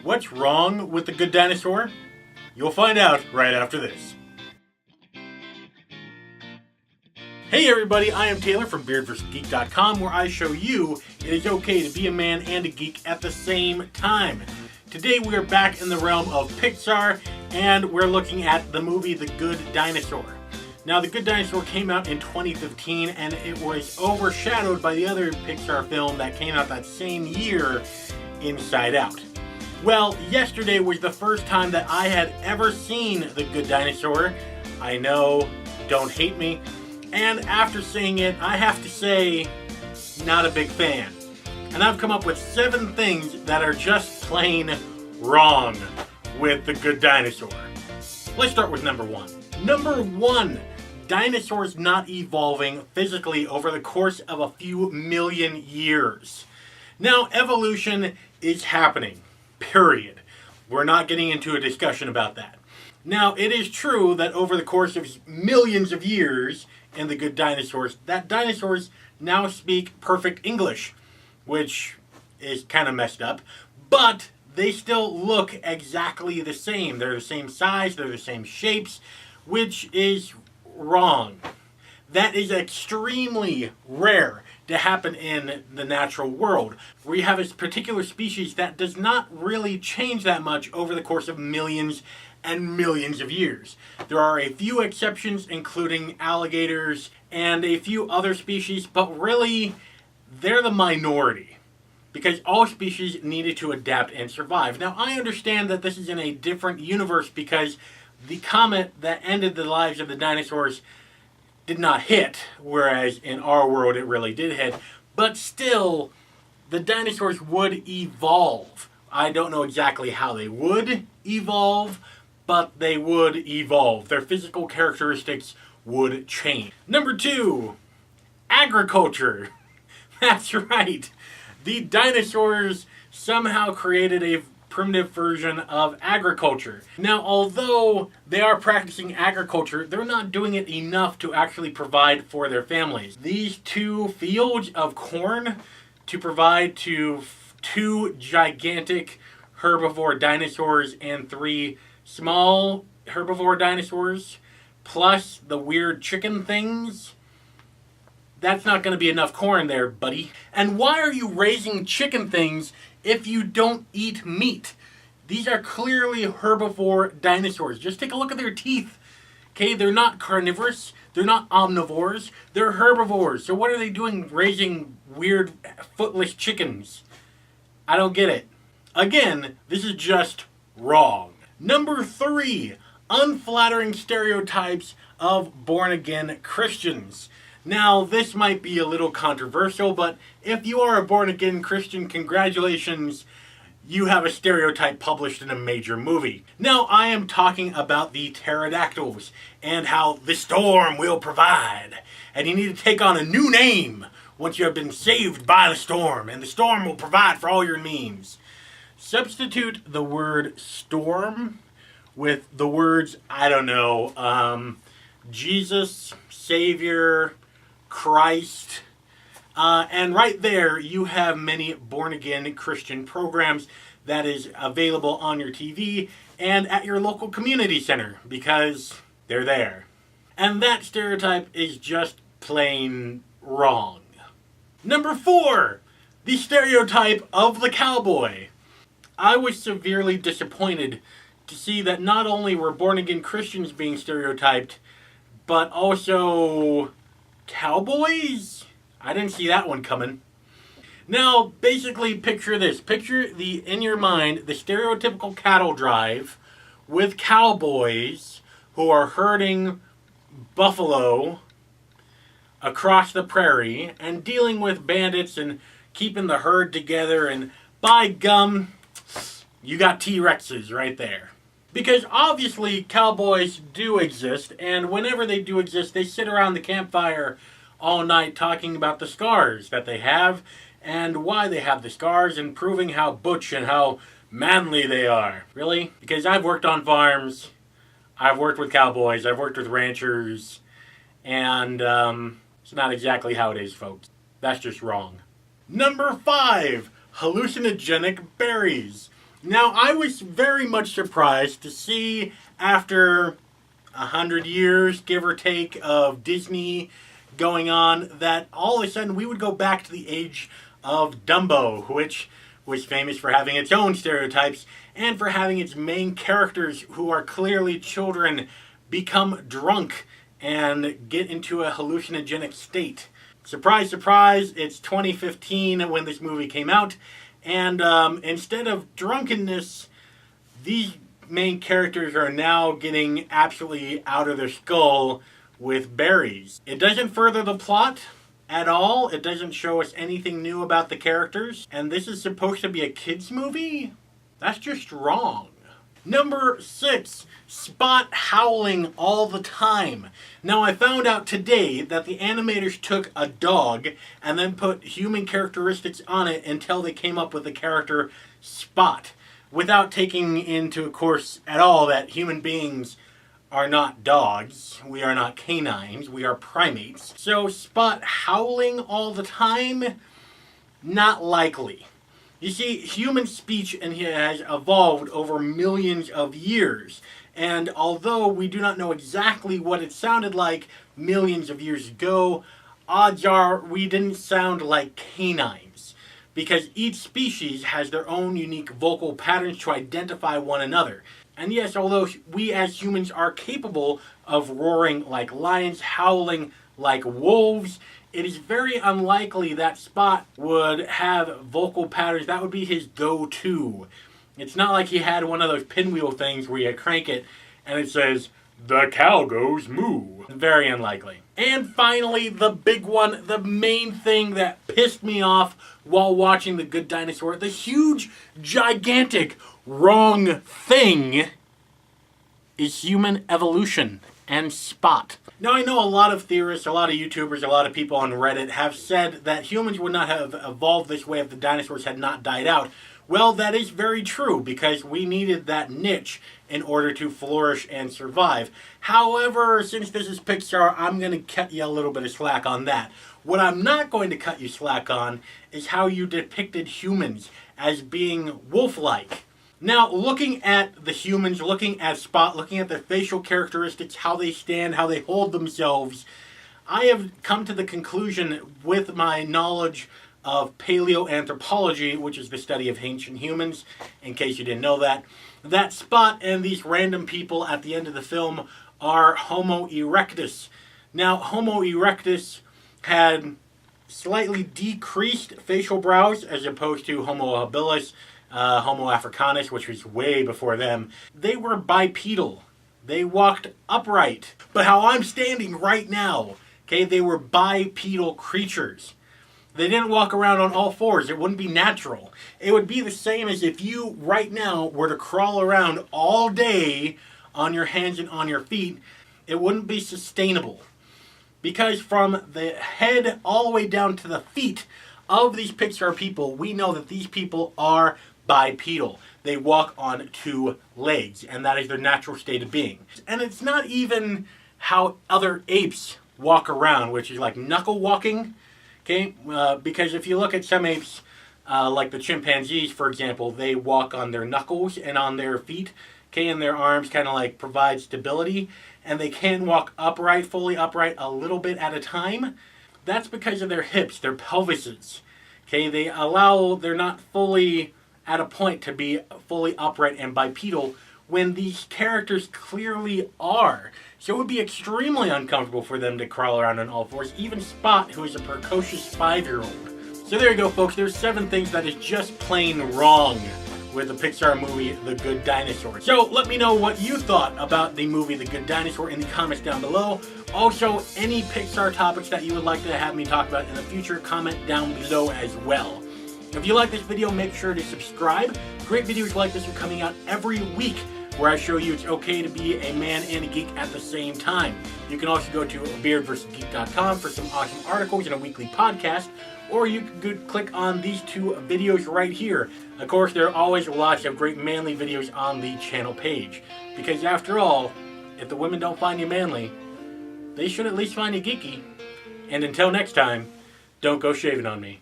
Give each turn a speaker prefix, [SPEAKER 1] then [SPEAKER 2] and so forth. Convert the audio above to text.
[SPEAKER 1] What's wrong with the Good Dinosaur? You'll find out right after this. Hey everybody, I am Taylor from BeardVsGeek.com, where I show you it is okay to be a man and a geek at the same time. Today we are back in the realm of Pixar, and we're looking at the movie The Good Dinosaur. Now, The Good Dinosaur came out in 2015, and it was overshadowed by the other Pixar film that came out that same year, Inside Out. Well, yesterday was the first time that I had ever seen The Good Dinosaur. I know, don't hate me. And after seeing it, I have to say, not a big fan. And I've come up with 7 things that are just plain wrong with The Good Dinosaur. Let's start with number 1. Number 1, dinosaurs not evolving physically over the course of a few million years. Now, evolution is happening, period. We're not getting into a discussion about that. Now, it is true that over the course of millions of years in The Good Dinosaurs, that dinosaurs now speak perfect English, which is kind of messed up, but they still look exactly the same. They're the same size, they're the same shapes, which is wrong. That is extremely rare to happen in the natural world, where you have a particular species that does not really change that much over the course of millions and millions of years. There are a few exceptions, including alligators and a few other species, but really, they're the minority, because all species needed to adapt and survive. Now, I understand that this is in a different universe because the comet that ended the lives of the dinosaurs did not hit, whereas in our world it really did hit. But still, the dinosaurs would evolve. I don't know exactly how they would evolve, but they would evolve. Their physical characteristics would change. Number 2, agriculture. That's right. The dinosaurs somehow created a primitive version of agriculture. Now, although they are practicing agriculture, they're not doing it enough to actually provide for their families. These 2 fields of corn to provide to 2 gigantic herbivore dinosaurs and 3 small herbivore dinosaurs, plus the weird chicken things, that's not going to be enough corn there, buddy. And why are you raising chicken things if you don't eat meat? These are clearly herbivore dinosaurs. Just take a look at their teeth. Okay, they're not carnivorous. They're not omnivores. They're herbivores. So what are they doing raising weird footless chickens? I don't get it. Again, this is just wrong. Number 3, unflattering stereotypes of born-again Christians. Now, this might be a little controversial, but if you are a born-again Christian, congratulations, you have a stereotype published in a major movie. Now, I am talking about the pterodactyls and how the storm will provide, and you need to take on a new name once you have been saved by the storm, and the storm will provide for all your needs. Substitute the word storm with the words, I don't know, Jesus, Savior, Christ, and right there you have many born-again Christian programs that is available on your TV and at your local community center, because they're there. And that stereotype is just plain wrong. Number 4, the stereotype of the cowboy. I was severely disappointed to see that not only were born-again Christians being stereotyped, but also cowboys? I didn't see that one coming. Now, basically, picture this. Picture in your mind, the stereotypical cattle drive with cowboys who are herding buffalo across the prairie and dealing with bandits and keeping the herd together, and by gum, you got T-Rexes right there. Because obviously cowboys do exist, and whenever they do exist, they sit around the campfire all night talking about the scars that they have and why they have the scars and proving how butch and how manly they are. Really? Because I've worked on farms, I've worked with cowboys, I've worked with ranchers, and it's not exactly how it is, folks. That's just wrong. Number 5, hallucinogenic berries. Now, I was very much surprised to see, after 100 years, give or take, of Disney going on, that all of a sudden we would go back to the age of Dumbo, which was famous for having its own stereotypes and for having its main characters, who are clearly children, become drunk and get into a hallucinogenic state. Surprise, surprise, it's 2015 when this movie came out, and instead of drunkenness, these main characters are now getting absolutely out of their skull with berries. It doesn't further the plot at all. It doesn't show us anything new about the characters. And this is supposed to be a kids movie? That's just wrong. Number 6, Spot howling all the time. Now, I found out today that the animators took a dog and then put human characteristics on it until they came up with the character Spot, without taking into, of course, at all that human beings are not dogs. We are not canines. We are primates. So Spot howling all the time? Not likely. You see, human speech has evolved over millions of years. And although we do not know exactly what it sounded like millions of years ago, odds are we didn't sound like canines, because each species has their own unique vocal patterns to identify one another. And yes, although we as humans are capable of roaring like lions, howling like wolves, it is very unlikely that Spot would have vocal patterns. That would be his go-to. It's not like he had one of those pinwheel things where you crank it and it says, "The cow goes moo." Very unlikely. And finally, the big one, the main thing that pissed me off while watching The Good Dinosaur, the huge, gigantic, wrong thing is human evolution and Spot. Now, I know a lot of theorists, a lot of YouTubers, a lot of people on Reddit have said that humans would not have evolved this way if the dinosaurs had not died out. Well, that is very true, because we needed that niche in order to flourish and survive. However, since this is Pixar, I'm going to cut you a little bit of slack on that. What I'm not going to cut you slack on is how you depicted humans as being wolf-like. Now, looking at the humans, looking at Spot, looking at their facial characteristics, how they stand, how they hold themselves, I have come to the conclusion, with my knowledge of paleoanthropology, which is the study of ancient humans, in case you didn't know that, that Spot and these random people at the end of the film are Homo erectus. Now, Homo erectus had slightly decreased facial brows as opposed to Homo habilis, Homo africanus, which was way before them. They were bipedal. They walked upright. But how I'm standing right now, okay, they were bipedal creatures. They didn't walk around on all fours. It wouldn't be natural. It would be the same as if you, right now, were to crawl around all day on your hands and on your feet. It wouldn't be sustainable. Because from the head all the way down to the feet of these Pixar people, we know that these people are bipedal. They walk on 2 legs, and that is their natural state of being. And it's not even how other apes walk around, which is like knuckle walking. Okay, because if you look at some apes, like the chimpanzees, for example, they walk on their knuckles and on their feet, okay, and their arms kind of like provide stability, and they can walk upright, fully upright, a little bit at a time. That's because of their hips, their pelvises. Okay, they're not fully at a point to be fully upright and bipedal when these characters clearly are. So it would be extremely uncomfortable for them to crawl around on all fours, even Spot, who is a precocious 5-year-old. So there you go, folks. There's 7 things that is just plain wrong with the Pixar movie, The Good Dinosaur. So let me know what you thought about the movie, The Good Dinosaur, in the comments down below. Also, any Pixar topics that you would like to have me talk about in the future, comment down below as well. If you like this video, make sure to subscribe. Great videos like this are coming out every week, where I show you it's okay to be a man and a geek at the same time. You can also go to beardvsgeek.com for some awesome articles and a weekly podcast, or you can click on these 2 videos right here. Of course, there are always lots of great manly videos on the channel page, because after all, if the women don't find you manly, they should at least find you geeky. And until next time, don't go shaving on me.